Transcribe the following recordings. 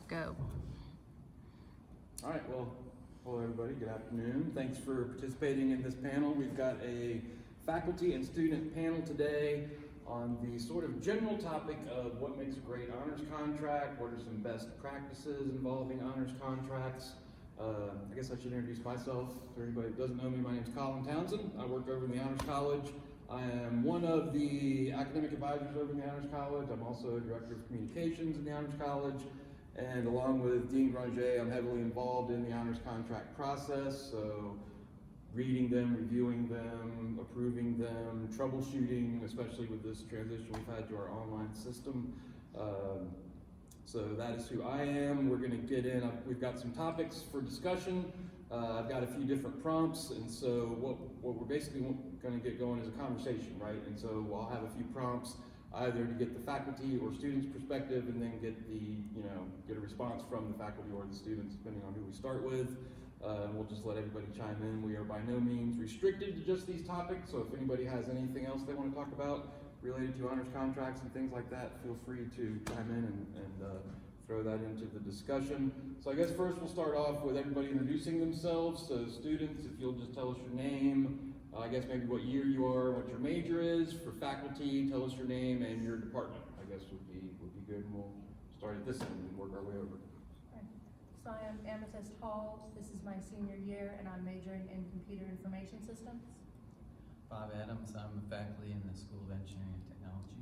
go. All right, well, hello everybody, good afternoon. Thanks for participating in this panel. We've got a faculty and student panel today on the sort of general topic of what makes a great honors contract, what are some best practices involving honors contracts. I guess I should introduce myself. For anybody that doesn't know me, my name is Colin Townsend. I work over in the Honors College. I am one of the academic advisors over in the Honors College. I'm also a director of communications in the Honors College. And along with Dean Granger, I'm heavily involved in the honors contract process. So reading them, reviewing them, approving them, troubleshooting, especially with this transition we've had to our online system. So that is who I am. We're going to get in. We've got some topics for discussion. I've got a few different prompts, and so what we're basically going to get going is a conversation, right? And so I'll have a few prompts, either to get the faculty or students' perspective, and then get a response from the faculty or the students, depending on who we start with. We'll just let everybody chime in. We are by no means restricted to just these topics, so if anybody has anything else they want to talk about related to honors contracts and things like that, feel free to chime in and throw that into the discussion. So I guess first we'll start off with everybody introducing themselves. So students, if you'll just tell us your name, I guess maybe what year you are, what your major is. For faculty, tell us your name and your department, I guess would be good, and we'll start at this end and work our way over. So I am Amethyst Hall. This is my senior year and I'm majoring in computer information systems. Bob Adams, I'm a faculty in the School of Engineering and Technology.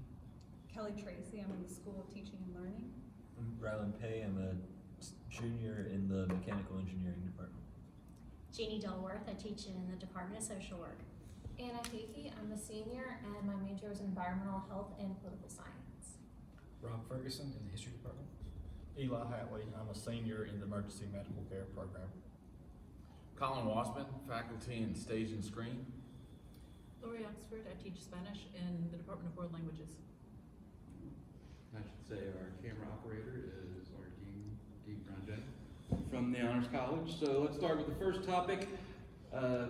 Kelly Tracy, I'm in the School of Teaching and Learning. I'm Rylan Pay, I'm a junior in the Mechanical Engineering Department. Jeannie Delworth, I teach in the Department of Social Work. Anna Keefe, I'm a senior and my major is environmental health and political science. Rob Ferguson in the history department. Eli Hatley, I'm a senior in the emergency medical care program. Colin Wassman, faculty in stage and screen. Lori Oxford, I teach Spanish in the Department of World Languages. I should say our camera operator is our Dean Granger from the Honors College. So let's start with the first topic.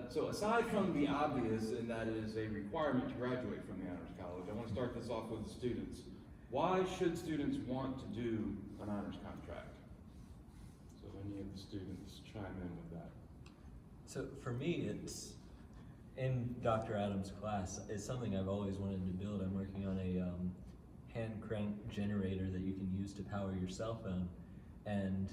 So aside from the obvious, and that is a requirement to graduate from the Honors College, I want to start this off with the students. Why should students want to do an honors contract? So any of the students chime in with that. So for me, it's in Dr. Adams' class. It's something I've always wanted to build. I'm working on a hand crank generator that you can use to power your cell phone, and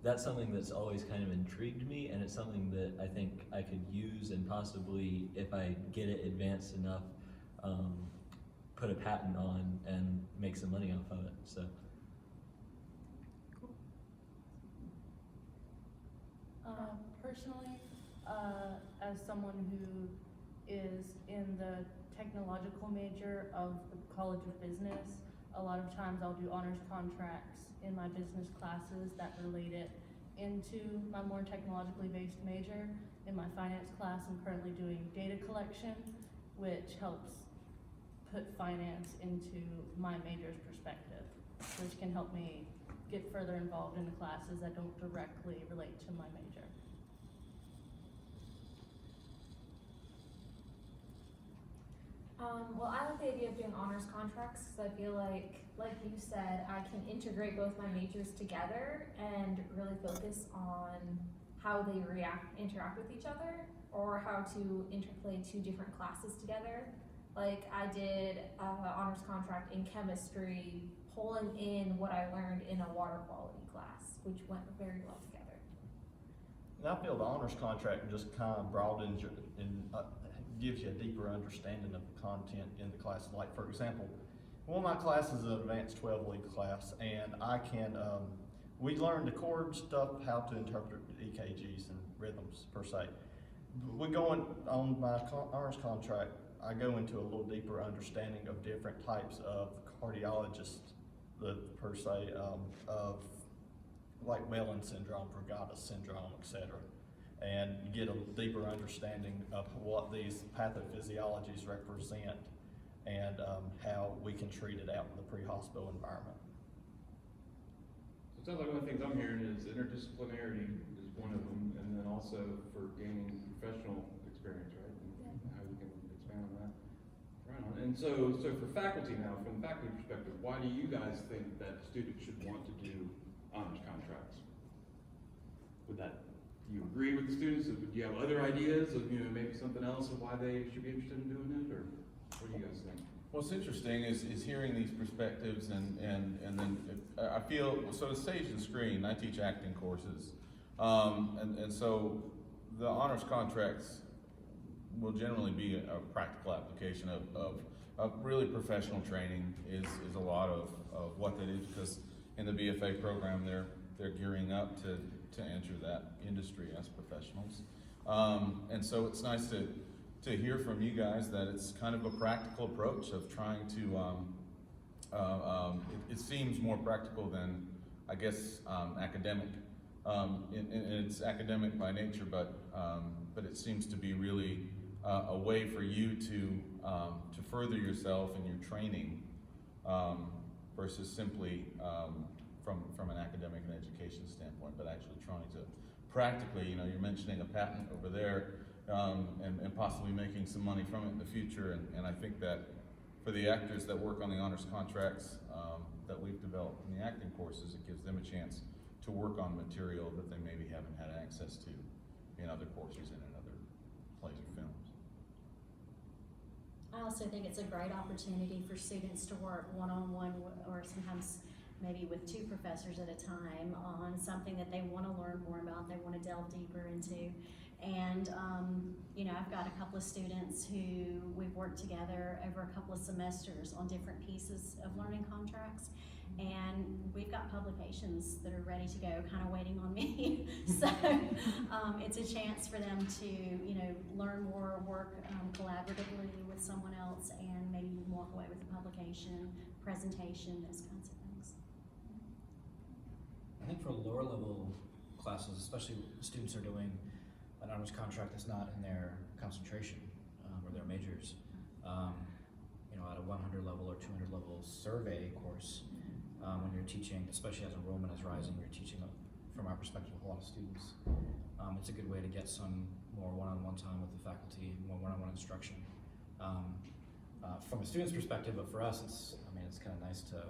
that's something that's always kind of intrigued me, and it's something that I think I could use and possibly, if I get it advanced enough, put a patent on and make some money off of it. So. Personally, as someone who is in the technological major of the College of Business, a lot of times I'll do honors contracts in my business classes that relate it into my more technologically based major. In my finance class, I'm currently doing data collection, which helps put finance into my major's perspective, which can help me get further involved in the classes that don't directly relate to my major. Well, I like the idea of doing honors contracts because I feel like you said, I can integrate both my majors together and really focus on how they interact with each other, or how to interplay two different classes together. Like I did an honors contract in chemistry, pulling in what I learned in a water quality class, which went very well together. And I feel the honors contract just kind of broadens your, and gives you a deeper understanding of the content in the class. Like for example, one of my classes is an advanced 12-week class, and I can, we learn the chord stuff, how to interpret EKGs and rhythms per se. We go on my honors contract, I go into a little deeper understanding of different types of cardiologists, per se, of like Whelan syndrome, Brugada syndrome, etc. And you get a deeper understanding of what these pathophysiologies represent and how we can treat it out in the pre-hospital environment. So it sounds like one of the things I'm hearing is interdisciplinarity is one of them, and then also for gaining professional experience, right? And how you can expand on that. Right on. And so for faculty now, from the faculty perspective, why do you guys think that students should want to do honors contracts? do you agree with the students? Do you have other ideas of, maybe something else of why they should be interested in doing it, or what do you guys think? What's interesting is hearing these perspectives and then I feel, so to stage and screen, I teach acting courses. And so the honors contracts will generally be a practical application of really professional training is a lot of what that is, because in the BFA program they're gearing up to enter that industry as professionals. And so it's nice to hear from you guys that it's kind of a practical approach of trying to, it seems more practical than, I guess, academic. And it's academic by nature, but it seems to be really a way for you to further yourself in your training versus simply from an academic and education standpoint, but actually trying to practically, you're mentioning a patent over there, and possibly making some money from it in the future. And I think that for the actors that work on the honors contracts that we've developed in the acting courses, it gives them a chance to work on material that they maybe haven't had access to in other courses and in other plays or films. I also think it's a great opportunity for students to work one-on-one or sometimes maybe with two professors at a time on something that they want to learn more about, they want to delve deeper into. And, I've got a couple of students who we've worked together over a couple of semesters on different pieces of learning contracts. And we've got publications that are ready to go, kind of waiting on me. So it's a chance for them to, learn more, work collaboratively with someone else, and maybe walk away with a publication, presentation, those kinds of things. I think for lower level classes, especially students are doing an honors contract that's not in their concentration or their majors. At a 100 level or 200 level survey course, when you're teaching, especially as enrollment is rising, you're teaching, from our perspective, a lot of students. It's a good way to get some more one-on-one time with the faculty, more one-on-one instruction. From a student's perspective, but for us, it's kind of nice to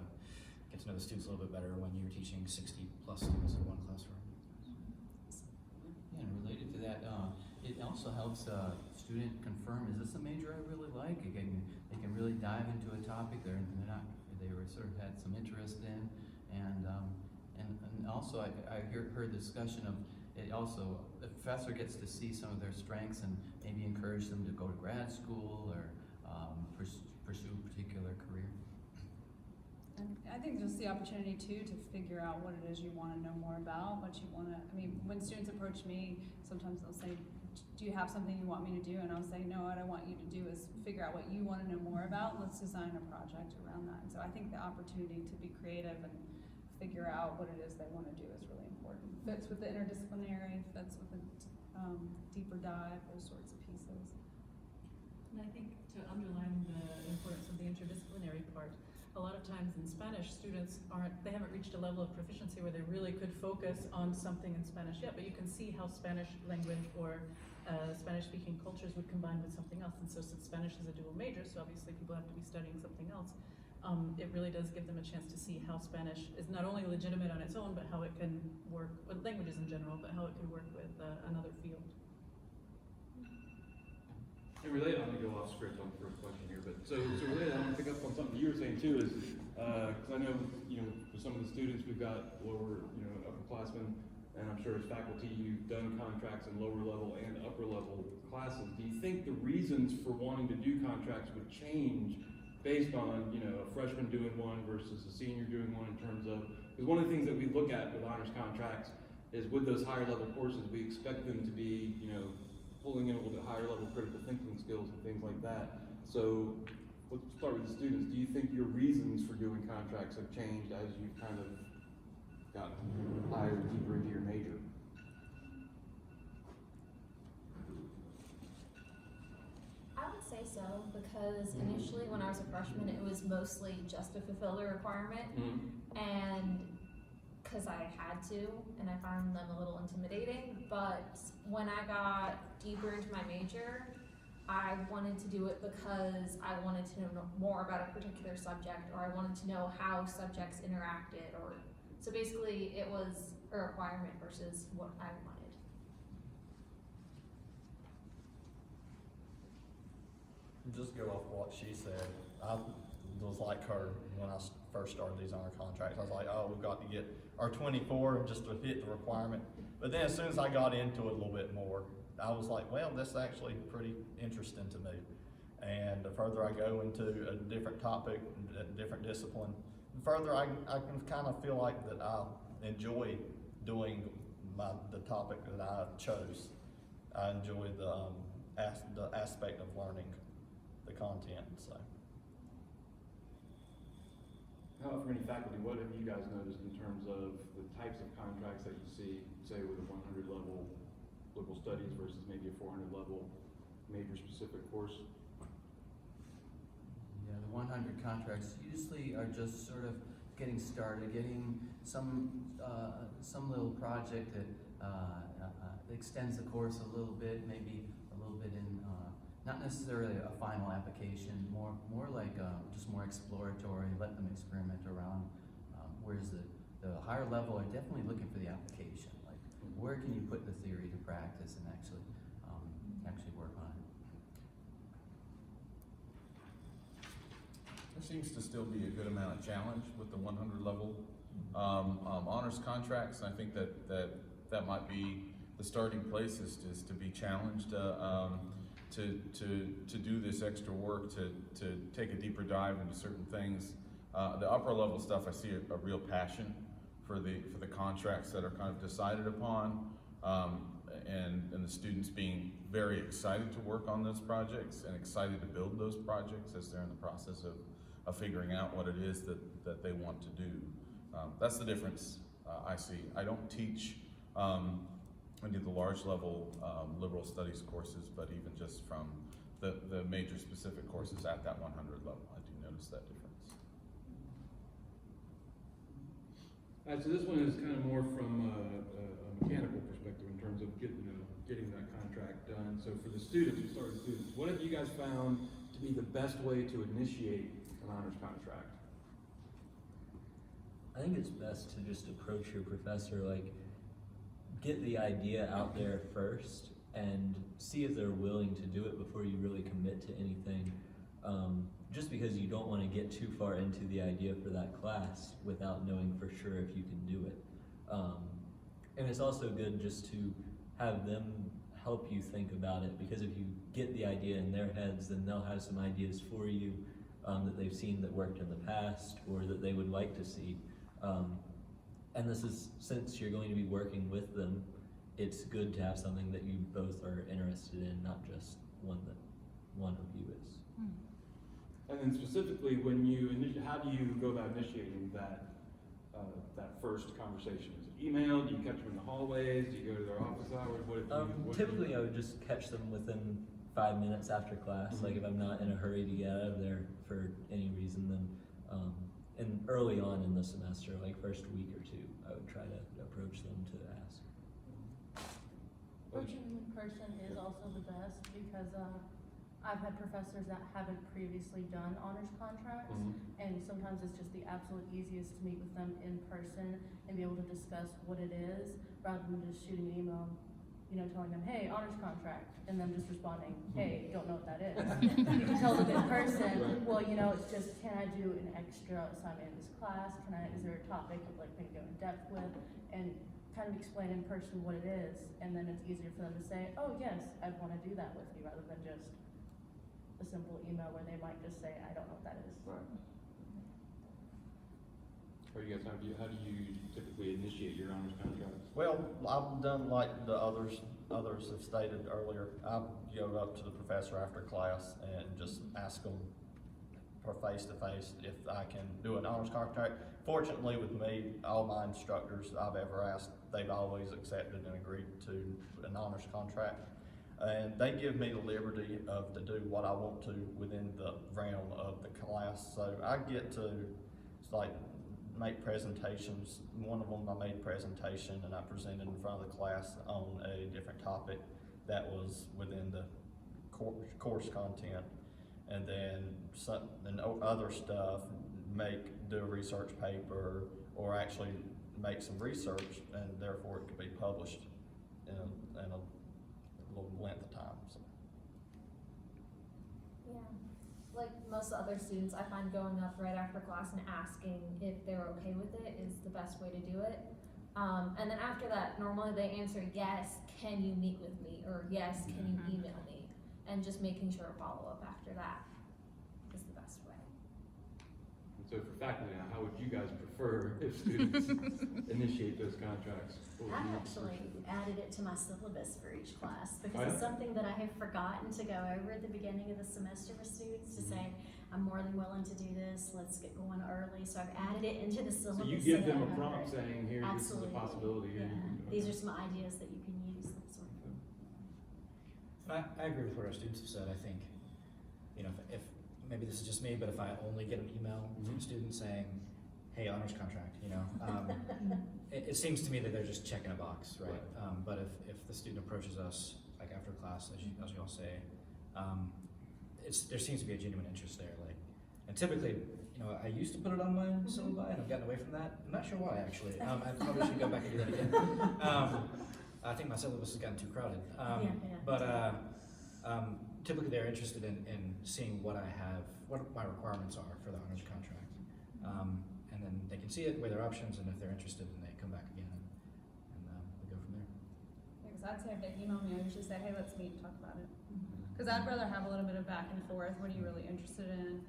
get to know the students a little bit better when you're teaching 60 plus students in one classroom. Yeah, and related to that, it also helps a student confirm, is this a major I really like? Again, they can really dive into a topic they were sort of had some interest in, and also I heard the discussion of it. Also, the professor gets to see some of their strengths and maybe encourage them to go to grad school or pursue a particular career. And I think just the opportunity too to figure out what it is you want to know more about, what you want to, when students approach me, sometimes they'll say, do you have something you want me to do? And I'll say, no, what I want you to do is figure out what you want to know more about. Let's design a project around that. And so I think the opportunity to be creative and figure out what it is they want to do is really important. Fits with the interdisciplinary, fits with the deeper dive, those sorts of pieces. And I think to underline the importance of the interdisciplinary part, a lot of times in Spanish, students they haven't reached a level of proficiency where they really could focus on something in Spanish yet, but you can see how Spanish language or Spanish-speaking cultures would combine with something else. And so since Spanish is a dual major, so obviously people have to be studying something else, it really does give them a chance to see how Spanish is not only legitimate on its own, but how it can work with languages in general, but how it can work with another field. And related, I'm gonna go off script on the first question here, but so related, I want to pick up on something you were saying too, is, cause I know, for some of the students, we've got lower, upperclassmen, and I'm sure as faculty, you've done contracts in lower level and upper level classes. Do you think the reasons for wanting to do contracts would change based on, a freshman doing one versus a senior doing one in terms of, because one of the things that we look at with honors contracts is with those higher level courses, we expect them to be, pulling in a little bit higher level critical thinking skills and things like that. So let's start with the students. Do you think your reasons for doing contracts have changed as you've kind of gotten higher, deeper into your major? I would say so, because initially when I was a freshman, it was mostly just to fulfill the requirement, and because I had to, and I found them a little intimidating. But when I got deeper into my major, I wanted to do it because I wanted to know more about a particular subject, or I wanted to know how subjects interacted, or so basically it was a requirement versus what I wanted. just go off what she said, I was like her when I first started these honor contracts. I was like, oh, we've got to get our 24 just to hit the requirement. But then as soon as I got into it a little bit more, I was like, well, this is actually pretty interesting to me. And the further I go into a different topic, a different discipline, the further I can kind of feel like that I enjoy doing the topic that I chose. I enjoy the aspect of learning the content, so. How about for any faculty, what have you guys noticed in terms of the types of contracts that you see, say with a 100 level liberal studies versus maybe a 400 level major specific course? Yeah, the 100 contracts usually are just sort of getting started, getting some little project that extends the course a little bit, maybe a little bit in, not necessarily a final application, more like just more exploratory, let them experiment around. Whereas the higher level are definitely looking for the application, like where can you put the theory to practice and actually work on it. There seems to still be a good amount of challenge with the 100 level honors contracts. And I think that might be the starting place is to be challenged to do this extra work, to take a deeper dive into certain things. The upper level stuff, I see a real passion for the contracts that are kind of decided upon, and the students being very excited to work on those projects and excited to build those projects as they're in the process of figuring out what it is that they want to do. That's the difference I see. I don't teach any of the large level liberal studies courses, but even just from the major specific courses at that 100 level, I do notice that difference. All right, so this one is kind of more from a mechanical perspective in terms of getting that contract done. So for the students, we start with students, what have you guys found to be the best way to initiate an honors contract? I think it's best to just approach your professor, like, get the idea out there first and see if they're willing to do it before you really commit to anything. Just because you don't want to get too far into the idea for that class without knowing for sure if you can do it. And it's also good just to have them help you think about it, because if you get the idea in their heads, then they'll have some ideas for you that they've seen that worked in the past or that they would like to see. And this is, since you're going to be working with them, it's good to have something that you both are interested in, not just one that one of you is. And then specifically, how do you go about initiating that first conversation? Is it email? Do you catch them in the hallways? Do you go to their office hours? Typically, I would just catch them within 5 minutes after class. Like if I'm not in a hurry to get out of there for any reason, then and early on in the semester, like first week or two, I would try to approach them to ask. Approaching in person is also the best because I've had professors that haven't previously done honors contracts, and sometimes it's just the absolute easiest to meet with them in person and be able to discuss what it is rather than just shooting an email, telling them, hey, honors contract, and then just responding, hey, don't know what that is. You can tell them in person, well, it's just, can I do an extra assignment in this class? Is there a topic I'd like me to go in depth with? And kind of explain in person what it is, and then it's easier for them to say, oh yes, I'd want to do that with you, rather than just a simple email where they might just say, I don't know what that is. Right. How do you typically initiate your honors contracts? Well, I've done like the others have stated earlier. I go up to the professor after class and just ask them for face-to-face if I can do an honors contract. Fortunately with me, all my instructors I've ever asked, they've always accepted and agreed to an honors contract. And they give me the liberty to do what I want to within the realm of the class. So I get to, make presentations. One of them, I made a presentation and I presented in front of the class on a different topic that was within the course content. And then other stuff, do a research paper or actually make some research, and therefore it could be published in a little length of time. So. Yeah. like most other students, I find going up right after class and asking if they're okay with it is the best way to do it. And then after that, normally they answer yes, can you meet with me, or yes, can you email me, and just making sure to follow up after that is the best way. And so for faculty now, how would you guys prefer if students initiate those contracts? What would I've you actually prefer? added it to my syllabus for each class Oh, because it's yeah? something that I have forgotten to go over at the beginning of the semester with students to say, I'm more than willing to do this, let's get going early. So I've added it into the So syllabus. you give so them they a know prompt that- saying, here, this is a Absolutely. possibility. here you Yeah. can do it. These are some ideas that you can use, that sort of thing. And I agree with what our students have said. I think, you know, if maybe this is just me, but if I only get an email from a student saying, hey, honors contract, you know, it seems to me that they're just checking a box, right? Right. But if the student approaches us, like after class, as you all say, there seems to be a genuine interest there. Like, and typically, you know, I used to put it on my syllabi, and I've gotten away from that. I'm not sure why, actually. I probably should go back and do that again. I think my syllabus has gotten too crowded. But typically, they're interested in seeing what I have, what my requirements are for the honors contract. And then they can see it, weigh their options, and if they're interested, then they come back again, and we go from there. Because I'd say if they email me, I usually say, hey, let's meet and talk about it. Because I'd rather have a little bit of back and forth. What are you really interested in?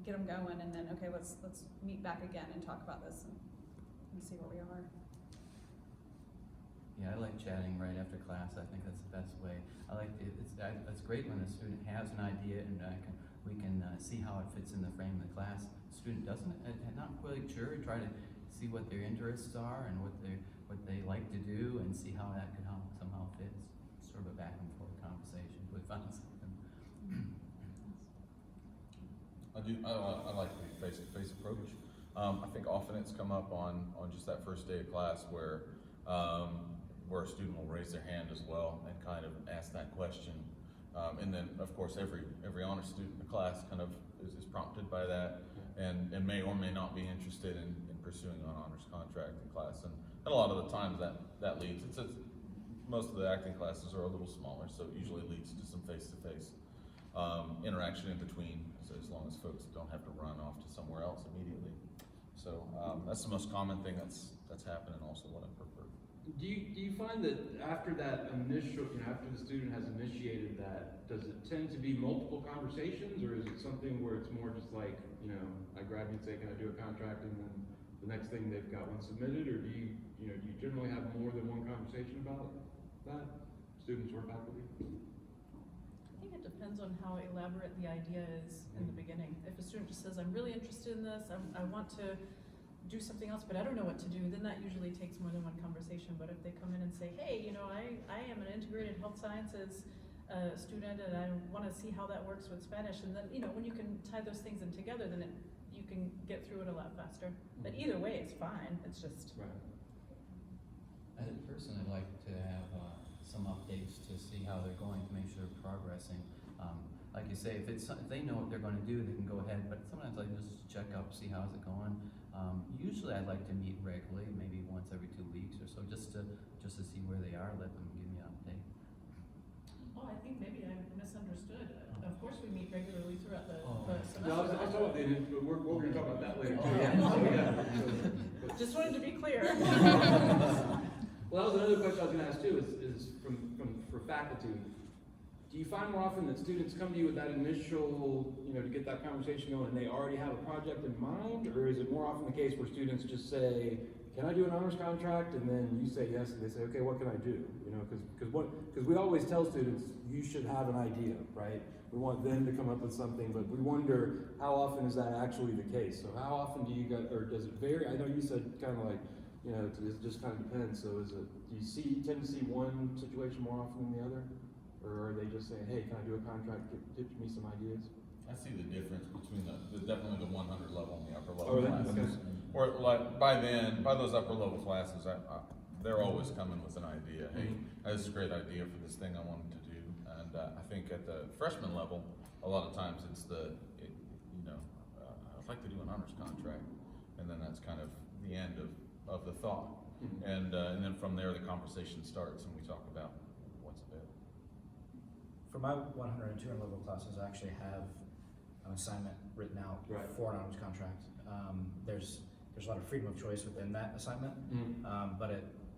Get them going, and then okay, let's meet back again and talk about this and see where we are. Yeah, I like chatting right after class. I think that's the best way. It's great when a student has an idea and we can see how it fits in the frame of the class. Student doesn't, not quite sure, try to see what their interests are and what they like to do and see how that could somehow fit. It's sort of a back and forth conversation. We find something. I like the face-to-face approach. I think often it's come up on just that first day of class where a student will raise their hand as well and kind of ask that question. And then, of course, every honor student in the class kind of is prompted by that and may or may not be interested in pursuing an honors contract in class. And a lot of the times that leads, most of the acting classes are a little smaller, so it usually leads to some face-to-face interaction in between, as long as folks don't have to run off to somewhere else immediately. So that's the most common thing that's happened, and also what I prefer. Do you find that after that initial, after the student has initiated that, does it tend to be multiple conversations, or is it something where it's more just like, I grab you and say, can I do a contract, and then the next thing they've got one submitted, or do you generally have more than one conversation about that, students or faculty? I think it depends on how elaborate the idea is in the beginning. If a student just says, I'm really interested in this, I want to do something else, but I don't know what to do, then that usually takes more than one conversation. But if they come in and say, hey, I am an integrated health sciences student, and I want to see how that works with Spanish, and then, when you can tie those things in together, then you can get through it a lot faster. But either way, it's fine. It's just... Right. I personally like to have some updates to see how they're going, to make sure they're progressing. Like you say, if they know what they're going to do, they can go ahead, but sometimes I just check up, see how's it going. Usually I'd like to meet regularly, maybe once every 2 weeks or so, just to see where they are, let them give me an update. Oh, I think maybe I misunderstood. Of course we meet regularly throughout the semester. No, I was talking about but we're going to talk about that later too. Oh, Yeah. Just wanted to be clear. Well, that was another question I was going to ask too, is for faculty. Do you find more often that students come to you with that initial, to get that conversation going, and they already have a project in mind, or is it more often the case where students just say, "Can I do an honors contract?" and then you say yes, and they say, "Okay, what can I do?" Because we always tell students you should have an idea, right? We want them to come up with something, but we wonder how often is that actually the case. So how often do you get, or does it vary? I know you said kind of like, it just kind of depends. So do you tend to see one situation more often than the other? Or are they just saying, hey, can I do a contract, get me some ideas? I see the difference between definitely the 100 level and the upper level Oh, really? classes. Okay. Or like by those upper level classes, they're always coming with an idea. Hey, this is a great idea for this thing I wanted to do. And I think at the freshman level, a lot of times it's I'd like to do an honors contract, and then that's kind of the end of the thought. And then from there the conversation starts, and we talk about what's available. for my 100 and 200 level classes, I actually have an assignment written out Right. for an honors contract. There's a lot of freedom of choice within that assignment, but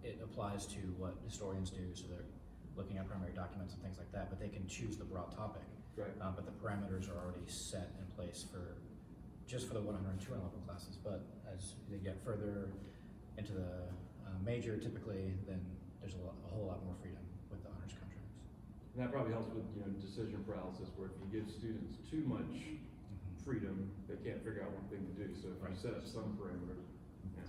it applies to what historians do, so they're looking at primary documents and things like that, but they can choose the broad topic. Right. But the parameters are already set in place just for the 100 and 200 level classes, but as they get further into the major, typically, then there's a whole lot more freedom with the honors contracts. And that probably helps with, decision paralysis, where if you give students too much freedom, they can't figure out one thing to do, so if you set up some parameters. Yeah.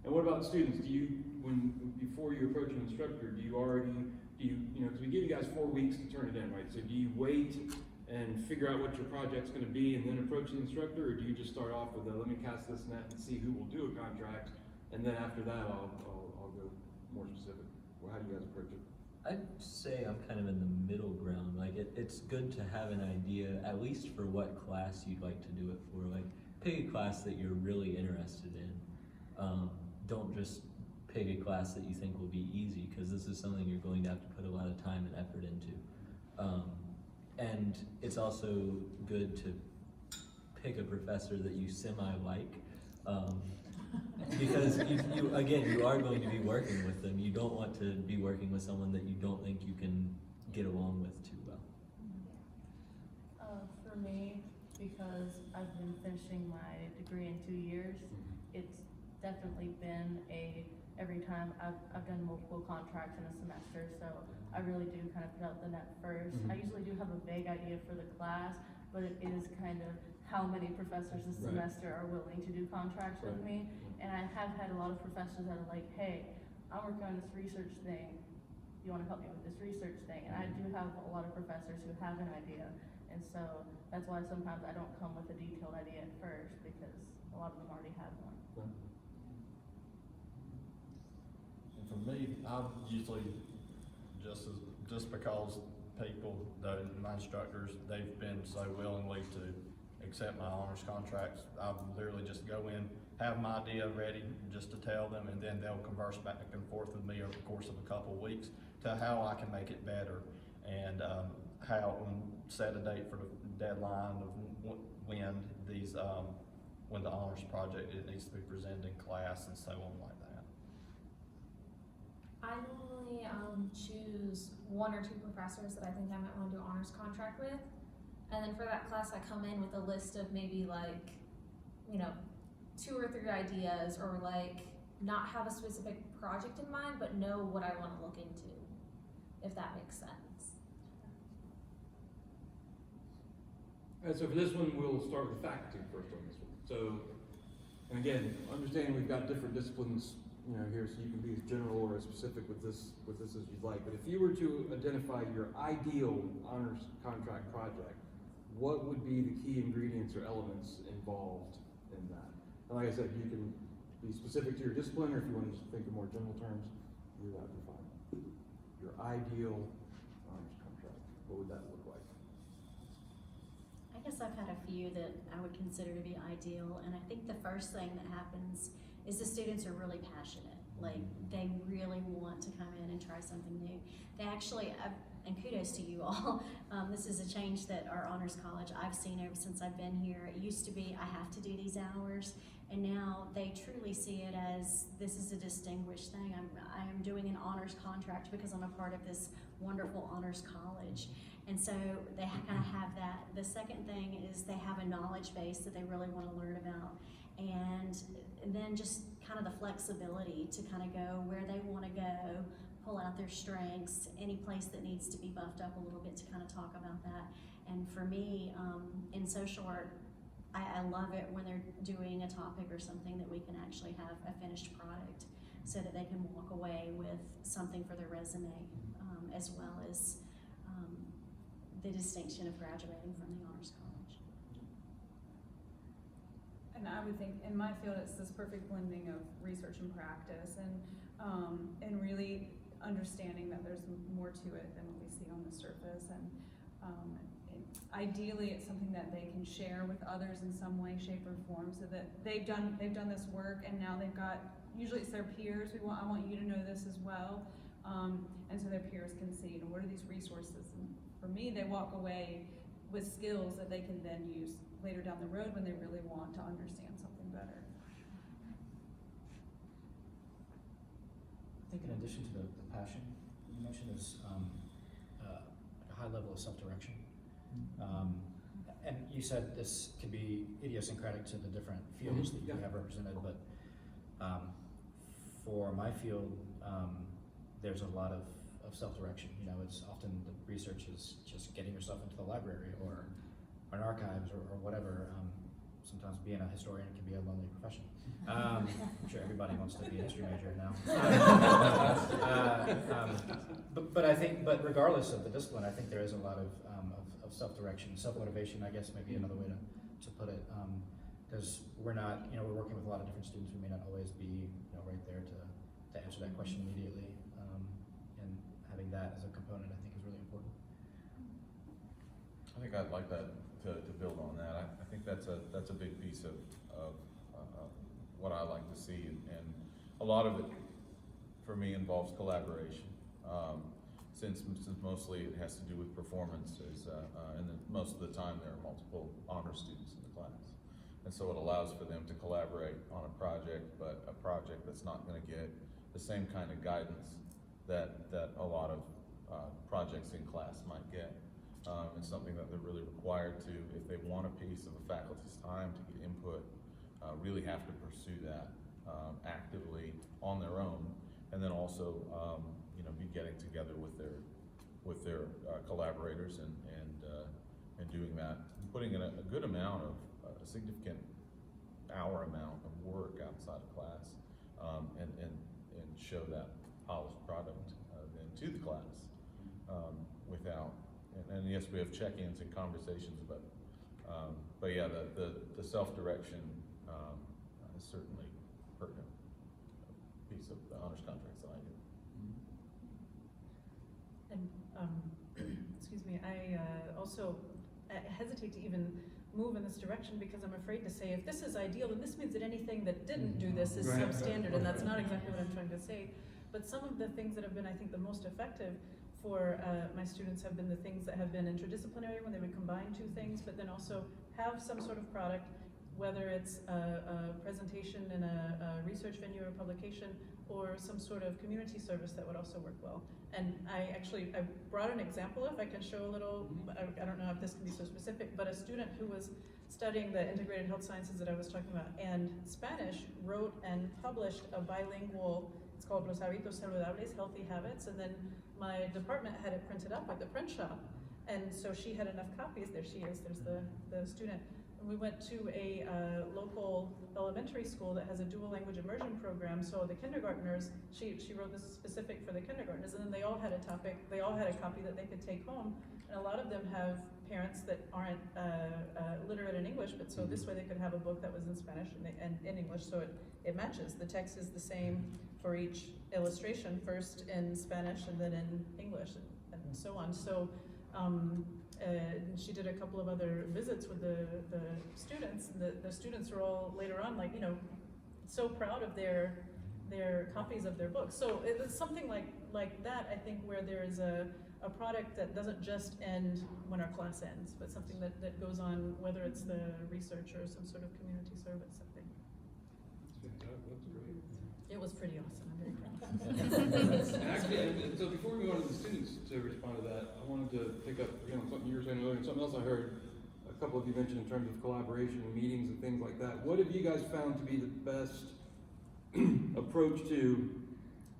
And what about students? Before you approach an instructor, because we give you guys 4 weeks to turn it in, right? So do you wait and figure out what your project's gonna be and then approach the instructor, or do you just start off with let me cast this net and see who will do a contract, and then after that, I'll go more specific? Well, how do you guys approach it? I'd say I'm kind of in the middle ground. Like it's good to have an idea, at least for what class you'd like to do it for. Like pick a class that you're really interested in. Don't just pick a class that you think will be easy, because this is something you're going to have to put a lot of time and effort into. And it's also good to pick a professor that you semi-like. Because you are going to be working with them. You don't want to be working with someone that you don't think you can get along with too well. For me, because I've been finishing my degree in 2 years, it's definitely been every time I've done multiple contracts in a semester, so I really do kind of put out the net first. I usually do have a vague idea for the class, but it is kind of how many professors this Right. semester are willing to do contracts with Right. me. And I have had a lot of professors that are like, hey, I'm working on this research thing, you wanna help me with this research thing? And I do have a lot of professors who have an idea, and so that's why sometimes I don't come with a detailed idea at first, because a lot of them already have one. And for me, I'm usually just because my instructors, they've been so willingly to accept my honors contracts. I literally just go in, have my idea ready just to tell them, and then they'll converse back and forth with me over the course of a couple of weeks to how I can make it better, and set a date for the deadline of when the honors project it needs to be presented in class and so on like that. I normally choose 1 or 2 professors that I think I might want to do honors contract with, and then for that class I come in with a list of maybe 2 or 3 ideas, or not have a specific project in mind, but know what I want to look into, if that makes sense. All right, so for this one, we'll start with faculty first on this one. So, and again, understanding we've got different disciplines, here, so you can be as general or as specific with this as you'd like. But if you were to identify your ideal honors contract project, what would be the key ingredients or elements involved in that? And like I said, you can be specific to your discipline, or if you want to just think in more general terms, that would be fine. Your ideal honors contract, what would that look like? I guess I've had a few that I would consider to be ideal, and I think the first thing that happens is the students are really passionate. Like, they really want to come in and try something new. They actually, and kudos to you all, this is a change that our honors college I've seen ever since I've been here. It used to be, I have to do these hours, and now they truly see it as, this is a distinguished thing. I am doing an honors contract because I'm a part of this wonderful honors college. And so they kind of have that. The second thing is they have a knowledge base that they really want to learn about. And then just kind of the flexibility to kind of go where they want to go, pull out their strengths, any place that needs to be buffed up a little bit to kind of talk about that. And for me, in social work, I love it when they're doing a topic or something that we can actually have a finished product so that they can walk away with something for their resume, as well as the distinction of graduating from the honors college. And I would think in my field, it's this perfect blending of research and practice, and really understanding that there's more to it than what we see on the surface. And ideally, it's something that they can share with others in some way, shape, or form, so that they've done this work, and now they've got, usually it's their peers. I want you to know this as well, and so their peers can see, what are these resources, and for me, they walk away with skills that they can then use later down the road when they really want to understand something better. I think in addition to the passion you mentioned is a high level of self-direction. And you said this could be idiosyncratic to the different fields that you have represented, but for my field, there's a lot of self-direction. You know, it's often the research is just getting yourself into the library or an archives or whatever. Sometimes being a historian can be a lonely profession. I'm sure everybody wants to be a history major now. But I think, but regardless of the discipline, I think there is a lot of self-direction, self-motivation, I guess maybe another way to put it. Because we're not, you know, we're working with a lot of different students. We may not always be, you know, right there to answer that question immediately. And having that as a component, I think, is really important. I think I'd like that to build on that. I think that's a big piece of what I like to see, and a lot of it for me involves collaboration. Since mostly it has to do with performances, and then most of the time there are multiple honor students in the class, and so it allows for them to collaborate on a project, but a project that's not going to get the same kind of guidance that a lot of projects in class might get. It's something that they're really required to, if they want a piece of a faculty's time to get input, really have to pursue that actively on their own, and then also you know, be getting together with their collaborators and doing that, and putting in a good amount of a significant hour amount of work outside of class, and show that polished product then to the class without. And yes, we have check-ins and conversations, but yeah, the self-direction is certainly pertinent piece of the honors contracts that I do. And, excuse me, I also hesitate to even move in this direction because I'm afraid to say, if this is ideal, then this means that anything that didn't do this is substandard, and that's not exactly what I'm trying to say. But some of the things that have been, I think, the most effective for my students have been the things that have been interdisciplinary, when they would combine two things, but then also have some sort of product, whether it's a presentation in a research venue or publication, or some sort of community service that would also work well. And I brought an example, if I can show a little, I don't know if this can be so specific, but a student who was studying the integrated health sciences that I was talking about, and Spanish, wrote and published a bilingual, it's called Los Hábitos Saludables, Healthy Habits, and then my department had it printed up at the print shop, and so she had enough copies. There she is, there's the student. And we went to a local elementary school that has a dual language immersion program, so the kindergartners, she wrote this specific for the kindergartners, and then they all had a topic, they all had a copy that they could take home, and a lot of them have parents that aren't literate in English, but so this way they could have a book that was in Spanish and in English, so it matches. The text is the same for each illustration, first in Spanish and then in English, and so on. So she did a couple of other visits with the students, and the students are all later on, like, you know, so proud of their copies of their books. So it's something like that, I think, where there is a product that doesn't just end when our class ends, but something that goes on, whether it's the research or some sort of community service, something. It was pretty awesome, I'm very proud. Actually, so before we move on to the students to respond to that, I wanted to pick up again on something you were saying earlier, and something else I heard a couple of you mention in terms of collaboration and meetings and things like that. What have you guys found to be the best approach to,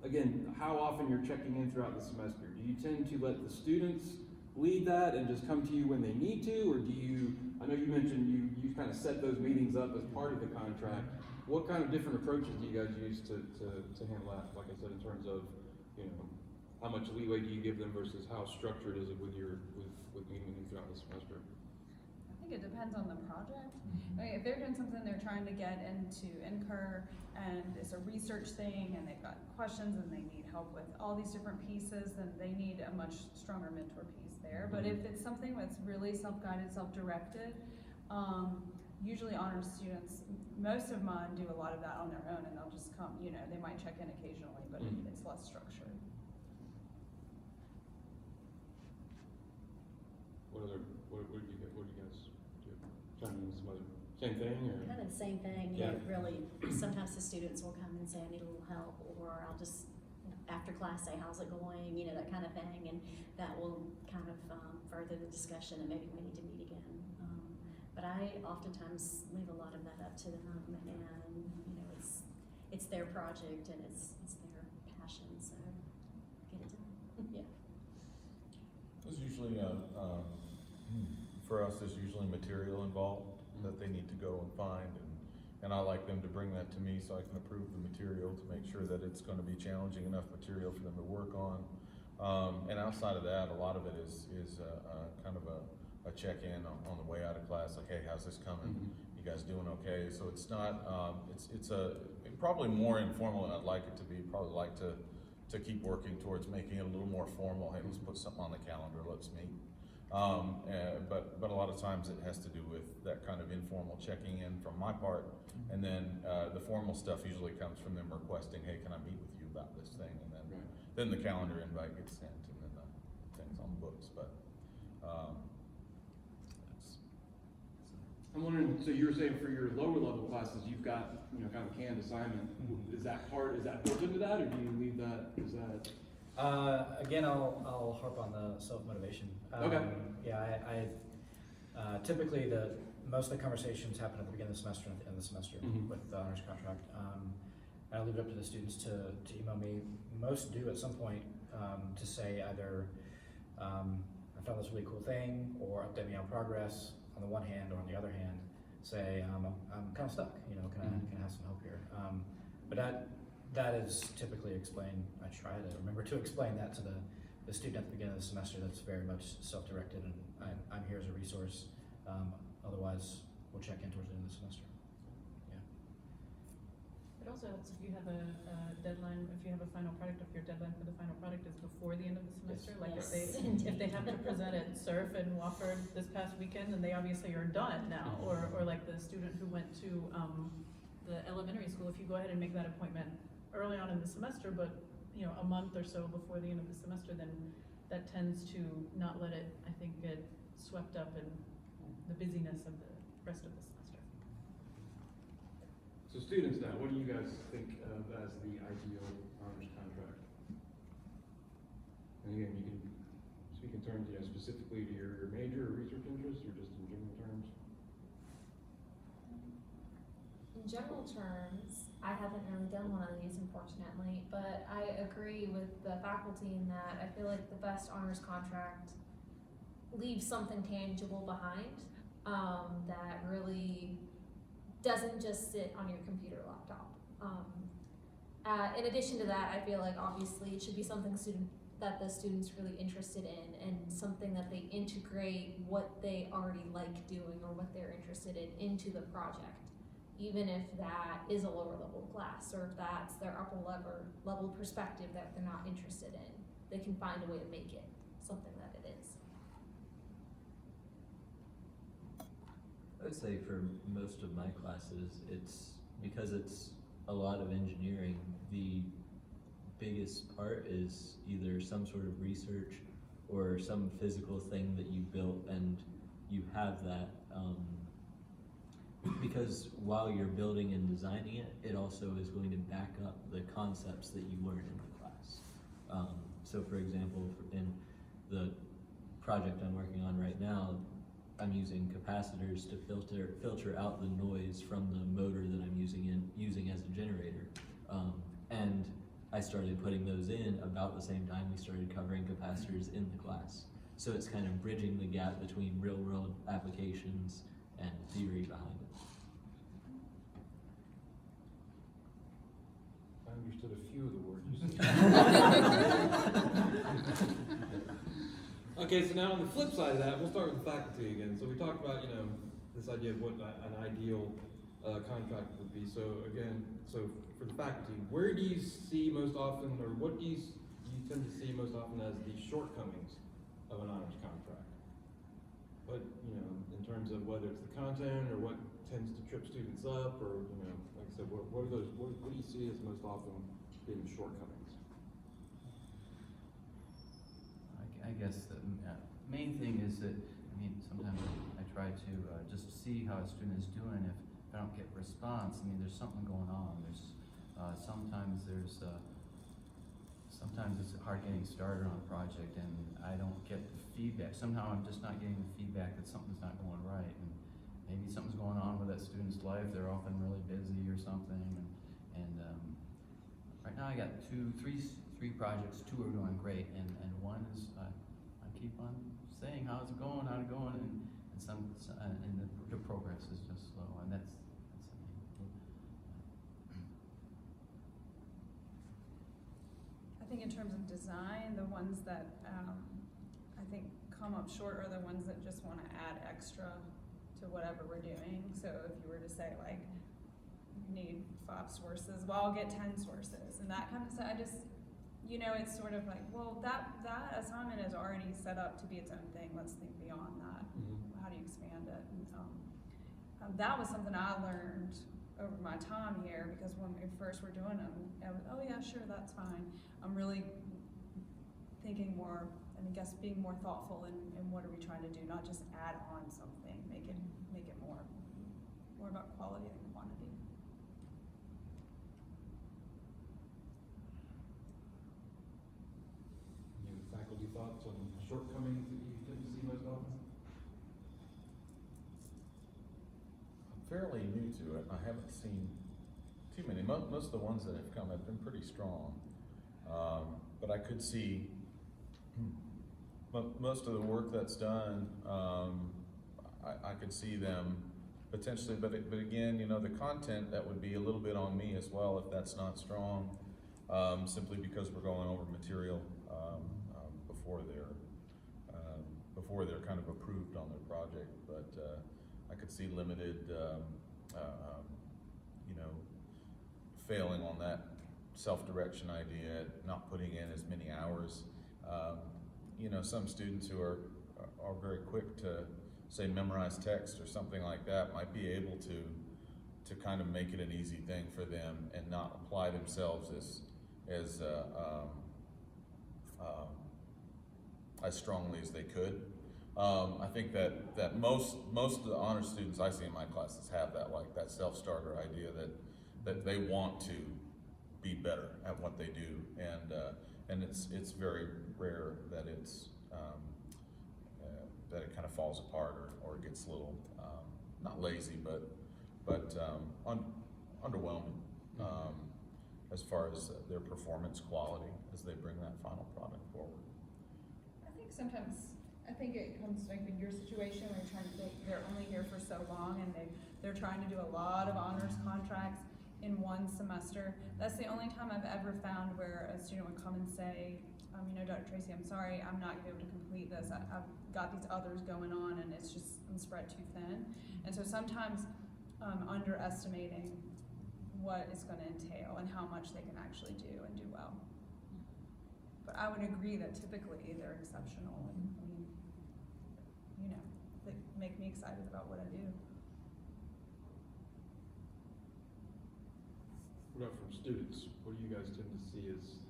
again, how often you're checking in throughout the semester? Do you tend to let the students lead that and just come to you when they need to, or do you, I know you mentioned you kind of set those meetings up as part of the contract. What kind of different approaches do you guys use to handle that? Like I said, in terms of, you know, how much leeway do you give them versus how structured is it with meeting throughout the semester? I think it depends on the project. I mean, if they're doing something they're trying to get into NCUR and it's a research thing and they've got questions and they need help with all these different pieces, then they need a much stronger mentor piece there. But if it's something that's really self-guided, self-directed, usually honors students, most of mine do a lot of that on their own, and they'll just come, you know, they might check in occasionally, but it's less structured. Same thing, or? Kind of the same thing, Yeah. really, sometimes the students will come and say, I need a little help, or I'll just, after class, say, how's it going, that kind of thing, and that will kind of, further the discussion, and maybe we need to meet again. But I oftentimes leave a lot of that up to them, and, it's their project, and it's their passion, so get it done, yeah. There's usually for us, there's usually material involved that they need to go and find, and I like them to bring that to me so I can approve the material to make sure that it's gonna be challenging enough material for them to work on. And outside of that, a lot of it is kind of a check-in on the way out of class, like, hey, how's this coming? You guys doing okay? So it's not, it's probably more informal than I'd like it to be. Probably like to keep working towards making it a little more formal. Hey, let's put something on the calendar, let's meet. But a lot of times it has to do with that kind of informal checking in from my part, and then the formal stuff usually comes from them requesting, hey, can I meet with you about this thing? And then the calendar invite gets sent, and then the thing's on the books. But I'm wondering, so you were saying for your lower level classes, you've got, kind of a canned assignment. Is that built into that, or do you leave that, is that? Again, I'll harp on the self-motivation. Okay. Yeah, I typically most of the conversations happen at the beginning of the semester and at the end of the semester with the honors contract. I leave it up to the students to email me. Most do at some point to say either I found this really cool thing, or update me on progress on the one hand, or on the other hand say I'm kind of stuck. Can I have some help here? But that is typically explained. I try to remember to explain that to the student at the beginning of the semester. That's very much self-directed, and I'm here as a resource. Otherwise, we'll check in towards the end of the semester. It also helps if you have a deadline, if you have a final product, if your deadline for the final product is before the end of the semester. Like Yes, if they have to present at Surf and Wofford this past weekend, then they obviously are done now. Or like the student who went to the elementary school, if you go ahead and make that appointment early on in the semester, but a month or so before the end of the semester, then that tends to not let it, I think, get swept up in the busyness of the rest of the semester. So students now, what do you guys think of as the ideal honors contract? And again, you can speak in terms, specifically to your major or research interests, or just in general terms? In general terms, I haven't really done one of these, unfortunately, but I agree with the faculty in that I feel like the best honors contract leaves something tangible behind, that really doesn't just sit on your computer laptop. In addition to that, I feel like obviously it should be something that the student's really interested in, and something that they integrate what they already like doing or what they're interested in into the project. Even if that is a lower level class, or if that's their upper level perspective that they're not interested in, they can find a way to make it something that it is. I would say for most of my classes, because it's a lot of engineering, the biggest part is either some sort of research or some physical thing that you built, and you have that, because while you're building and designing it, it also is going to back up the concepts that you learn in the class. So for example, in the project I'm working on right now, I'm using capacitors to filter out the noise from the motor that I'm using as a generator. And I started putting those in about the same time we started covering capacitors in the class. So it's kind of bridging the gap between real world applications and theory behind it. I understood a few of the words you said. Okay, so now on the flip side of that, we'll start with the faculty again. So we talked about, this idea of what an ideal contract would be. So again, for the faculty, where do you see most often, or what do you tend to see most often as the shortcomings of an honors contract? What, in terms of whether it's the content or what tends to trip students up, or, like I said, what do you see as most often being shortcomings? I guess the main thing is that, sometimes I try to, just see how a student is doing. If I don't get response, I mean, there's something going on. Sometimes it's hard getting started on a project and I don't get the feedback. Somehow I'm just not getting the feedback that something's not going right. And maybe something's going on with that student's life. They're often really busy or something. Right now I got three projects. 2 are going great, and one is I keep on saying how's it going, and the progress is just slow, and that's I think in terms of design, the ones that I think come up short are the ones that just want to add extra to whatever we're doing. So if you were to say like, you need 5 sources, well, I'll get 10 sources, and that kind of stuff. It's sort of like, well, that assignment is already set up to be its own thing. Let's think beyond that. How do you expand it? And that was something I learned over my time here, because when we first were doing them, I was, oh yeah, sure, that's fine. I'm really thinking more, and I guess being more thoughtful in what are we trying to do, not just add on something, make it more about quality than quantity. Any faculty thoughts on shortcomings that you tend to see most often? I'm fairly new to it. I haven't seen too many. Most of the ones that have come have been pretty strong. But I could see most of the work that's done, I could see them potentially, but again, the content, that would be a little bit on me as well if that's not strong, simply because we're going over material before they're kind of approved on their project. But I could see limited, failing on that self-direction idea, not putting in as many hours. Some students who are very quick to, say, memorize text or something like that might be able to kind of make it an easy thing for them and not apply themselves as strongly as they could. I think that most of the honor students I see in my classes have that self-starter idea that they want to be better at what they do, and it's very rare that that it kind of falls apart or gets a little not lazy but underwhelming as far as their performance quality as they bring that final product forward. I think it comes like in your situation where they're only here for so long and they're trying to do a lot of honors contracts in one semester. That's the only time I've ever found where a student would come and say, Dr. Tracy, I'm sorry, I'm not gonna be able to complete this. I've got these others going on and I'm spread too thin. And so sometimes underestimating what it's gonna entail and how much they can actually do and do well. But I would agree that typically they're exceptional and they make me excited about what I do. What about from students? What do you guys tend to see as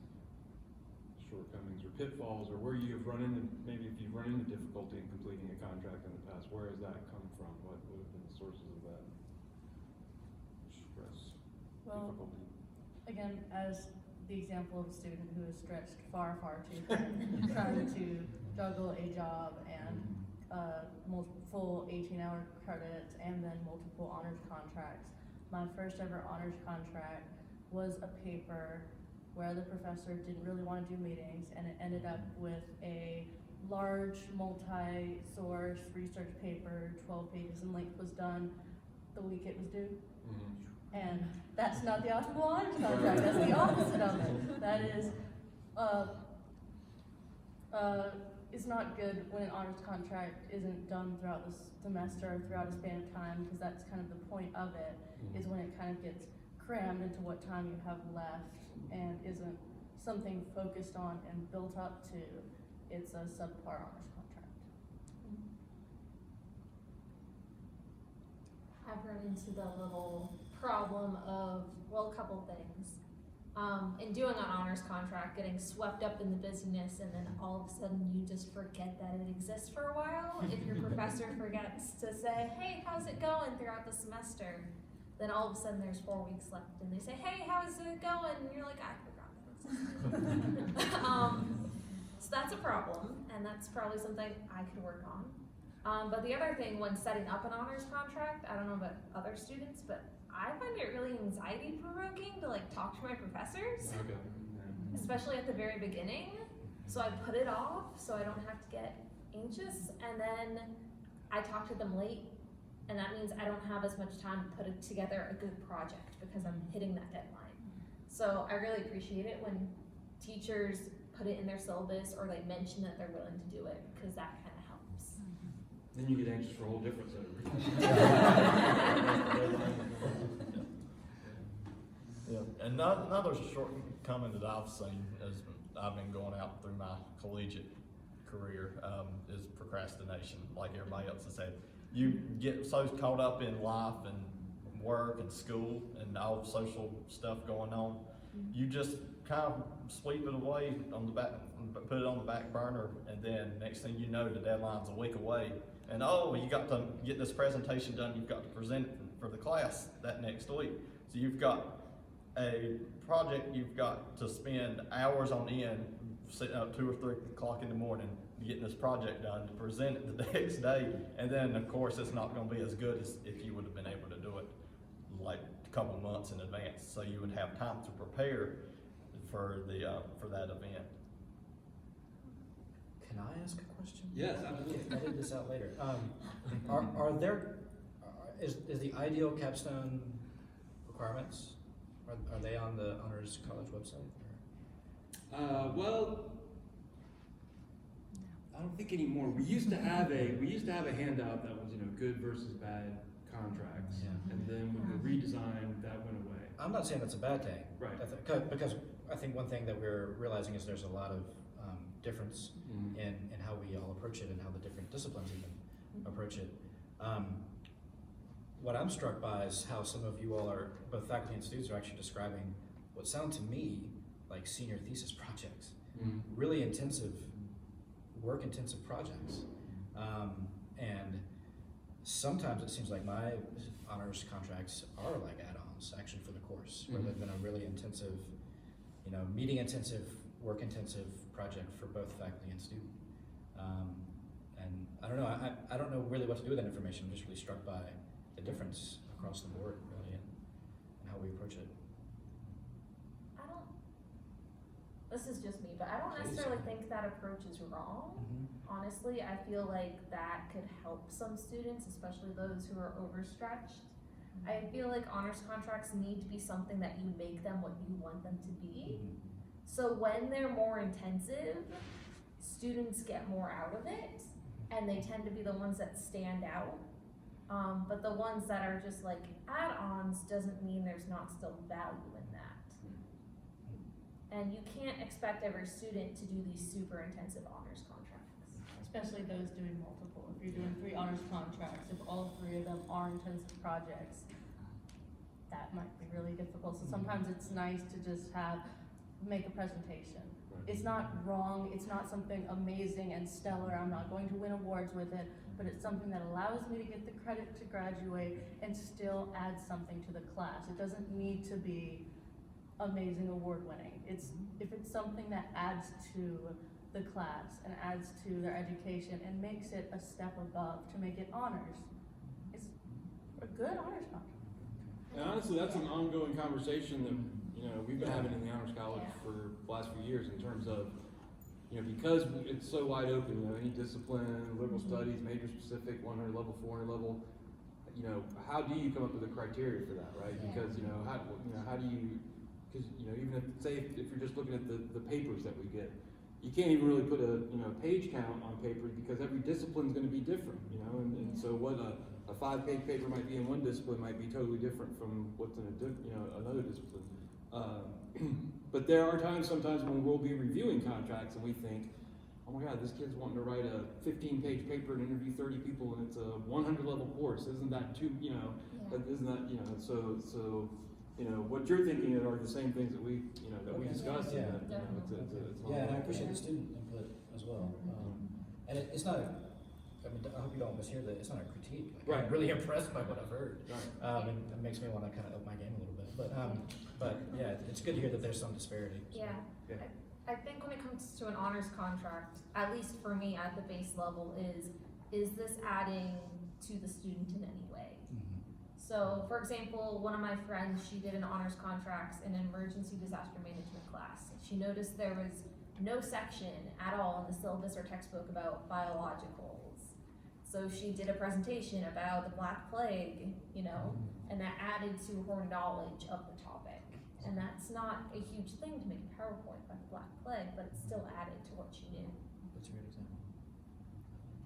shortcomings or pitfalls, or where you've run into, maybe if you've run into difficulty in completing a contract in the past, where has that come from? What have been the sources of that stress, difficulty? Again, as the example of a student who is stretched far too thin, trying to juggle a job and full 18-hour credits and then multiple honors contracts. My first ever honors contract was a paper where the professor didn't really want to do meetings, and it ended up with a large multi-source research paper, 12 pages in length, was done the week it was due. And that's not the optimal honors contract, that's the opposite of it. That is, it's not good when an honors contract isn't done throughout the semester or throughout a span of time, because that's kind of the point of it, is when it kind of gets crammed into what time you have left and isn't something focused on and built up to. It's a subpar honors contract. I've run into the little problem of, well, a couple things. in doing an honors contract, getting swept up in the busyness, and then all of a sudden you just forget that it exists for a while. If your professor forgets to say, hey, how's it going throughout the semester, then all of a sudden there's 4 weeks left, and they say, hey, how's it going? And you're like, I forgot that existed. So that's a problem, and that's probably something I could work on. But the other thing when setting up an honors contract, I don't know about other students, but I find it really anxiety provoking to like talk to my professors, Okay. especially at the very beginning. So I put it off so I don't have to get anxious, and then I talk to them late, and that means I don't have as much time to put together a good project because I'm hitting that deadline. So I really appreciate it when teachers put it in their syllabus or they mention that they're willing to do it, because that kind of helps. Then you get anxious for a whole different set of reasons. Yeah, and another shortcoming that I've seen as I've been going out through my collegiate career is procrastination. Like everybody else has said, you get so caught up in life and work and school and all social stuff going on, you just kind of sweep it away on the back, put it on the back burner, and then next thing you know, the deadline's a week away, and oh, you got to get this presentation done, you've got to present it for the class that next week. So you've got a project you've got to spend hours on end, sitting up 2 or 3 o'clock in the morning, getting this project done to present it the next day, and then of course it's not going to be as good as if you would have been able to do it like a couple months in advance, so you would have time to prepare for that event. Can I ask a question? Yes, absolutely. I'll leave this out later. Is the ideal capstone requirements, are they on the Honors College website? Well, I don't think anymore. We used to have a handout that was, good versus bad contracts, Yeah. and then with the redesign, that went away. I'm not saying that's a bad thing. Right. Because I think one thing that we're realizing is there's a lot of difference in how we all approach it and how the different disciplines even approach it. What I'm struck by is how some of you all are, both faculty and students, are actually describing what sound to me like senior thesis projects. Really intensive, work-intensive projects. And sometimes it seems like my honors contracts are like add-ons actually for the course, where they've been a really intensive, meeting intensive, work intensive project for both faculty and student. And I don't know, I don't know really what to do with that information. I'm just really struck by the difference across the board really and how we approach it. This is just me, but I don't necessarily think that approach is wrong. Honestly, I feel like that could help some students, especially those who are overstretched. I feel like honors contracts need to be something that you make them what you want them to be. So when they're more intensive, students get more out of it, and they tend to be the ones that stand out. But the ones that are just like add-ons doesn't mean there's not still value in that. And you can't expect every student to do these super intensive honors contracts. Especially those doing multiple. If you're doing 3 honors contracts, if all 3 of them are intensive projects, that might be really difficult. So sometimes it's nice to just make a presentation. It's not wrong, it's not something amazing and stellar, I'm not going to win awards with it, but it's something that allows me to get the credit to graduate and still add something to the class. It doesn't need to be amazing award winning. If it's something that adds to the class and adds to their education and makes it a step above to make it honors, it's a good honors contract. And honestly, that's an ongoing conversation that we've been having in the Honors College for the last few years in terms of because it's so wide open. Any discipline, liberal studies, major specific, 100 level, 400 level. How do you come up with a criteria for that, right? Because how do you? Because even if you're just looking at the papers that we get, you can't even really put a page count on paper because every discipline is going to be different. And so what a 5-page paper might be in one discipline might be totally different from what's in another discipline. But there are sometimes when we'll be reviewing contracts and we think, oh my God, this kid's wanting to write a 15-page paper and interview 30 people and it's a 100 level course. Isn't that too, isn't that, so you know, what you're thinking are the same things that we, you know, that we Okay. discussed. Yeah. And that, you know, it's all- Yeah, and I appreciate the student input as well. And it's not a, I mean, I hope you don't mishear that, it's not a critique. Like, Right. I'm really impressed by what I've heard. Right. And it makes me wanna kinda up my game a little bit, but yeah, it's good to hear that there's some disparity. so. Yeah. Yeah. I think when it comes to an honors contract, at least for me at the base level, is this adding to the student in any way? Mhm. So, for example, one of my friends, she did an honors contracts in an emergency disaster management class. She noticed there was no section at all in the syllabus or textbook about biologicals. So she did a presentation about the Black Plague, you know, and that added to her knowledge of the topic. And that's not a huge thing to make a PowerPoint about the Black Plague, but it still added to what she knew. That's a great example.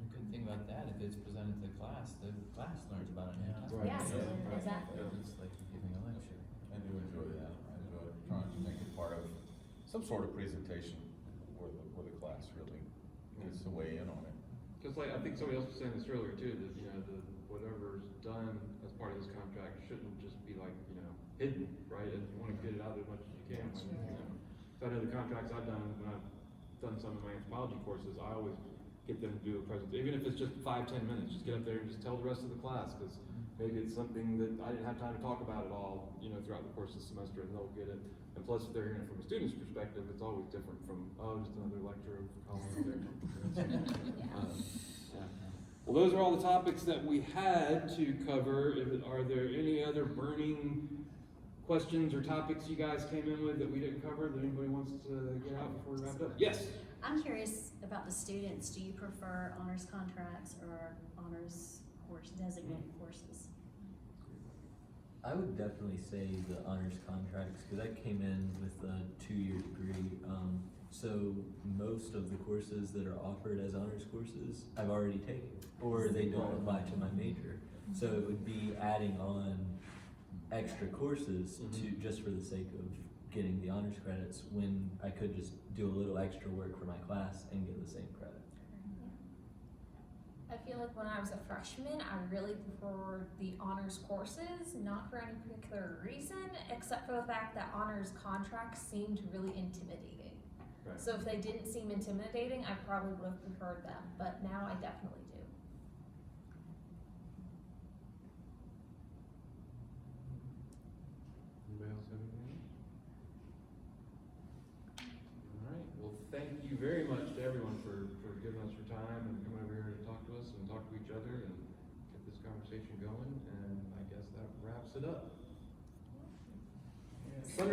The good thing about that, if it's presented to the class learns about it. Yeah. Right. Yeah, Yeah. exactly. It's like giving a lecture. I do enjoy that. I enjoy trying to make it part of some sort of presentation where the class really gets to weigh in on it. Just like, I think somebody else was saying this earlier too, that, you know, whatever's done as part of this contract shouldn't just be like, you know, hidden, right? And you wanna get it out as much as you can. That's When, you right. know, so I know the contracts I've done, when I've done some of my anthropology courses, I always get them to do a presentation, even if it's just 5-10 minutes, just get up there and just tell the rest of the class, cause maybe it's something that I didn't have time to talk about at all, you know, throughout the course of the semester, and they'll get it. And plus, if they're hearing it from a student's perspective, it's always different from, oh, just another lecture of college there. Yeah. Well, those are all the topics that we had to cover. Are there any other burning questions or topics you guys came in with that we didn't cover that anybody wants to get out before we wrap it up? Yes? I'm curious about the students. Do you prefer honors contracts or honors course, designated courses? I would definitely say the honors contracts, because I came in with a 2-year degree. So most of the courses that are offered as honors courses, I've already taken, or they don't apply to my major. So it would be adding on extra courses to just for the sake of getting the honors credits, when I could just do a little extra work for my class and get the same credit. I feel like when I was a freshman, I really preferred the honors courses, not for any particular reason, except for the fact that honors contracts seemed really intimidating. Right. So if they didn't seem intimidating, I probably would have preferred them, but now I definitely do. Anybody else have anything? All right, well, thank you very much to everyone for giving us your time and coming over here to talk to us and talk to each other and get this conversation going, and I guess that wraps it up. Thunder